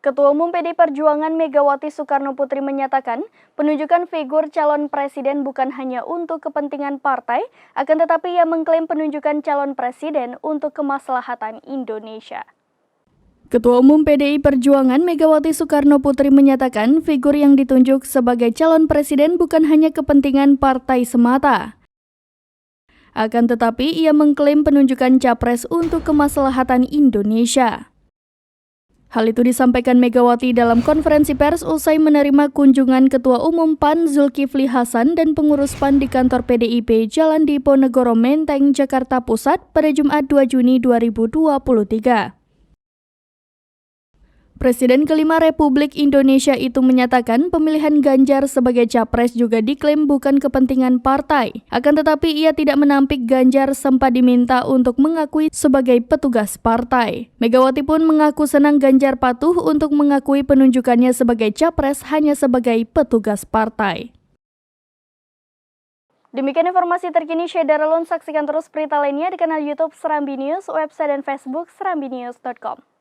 Ketua Umum PDI Perjuangan Megawati Soekarnoputri menyatakan, penunjukan figur calon presiden bukan hanya untuk kepentingan partai, akan tetapi ia mengklaim penunjukan calon presiden untuk kemaslahatan Indonesia. Ketua Umum PDI Perjuangan Megawati Soekarnoputri menyatakan, figur yang ditunjuk sebagai calon presiden bukan hanya kepentingan partai semata. Akan tetapi ia mengklaim penunjukan capres untuk kemaslahatan Indonesia. Hal itu disampaikan Megawati dalam konferensi pers usai menerima kunjungan Ketua Umum PAN Zulkifli Hasan dan pengurus PAN di kantor PDIP Jalan Diponegoro Menteng, Jakarta Pusat pada Jumat 2 Juni 2023. Presiden kelima Republik Indonesia itu menyatakan pemilihan Ganjar sebagai capres juga diklaim bukan kepentingan partai. Akan tetapi ia tidak menampik Ganjar sempat diminta untuk mengakui sebagai petugas partai. Megawati pun mengaku senang Ganjar patuh untuk mengakui penunjukannya sebagai capres hanya sebagai petugas partai. Demikian informasi terkini Syed Darulun, saksikan terus berita lainnya di kanal YouTube Serambi News, website dan Facebook serambinews.com.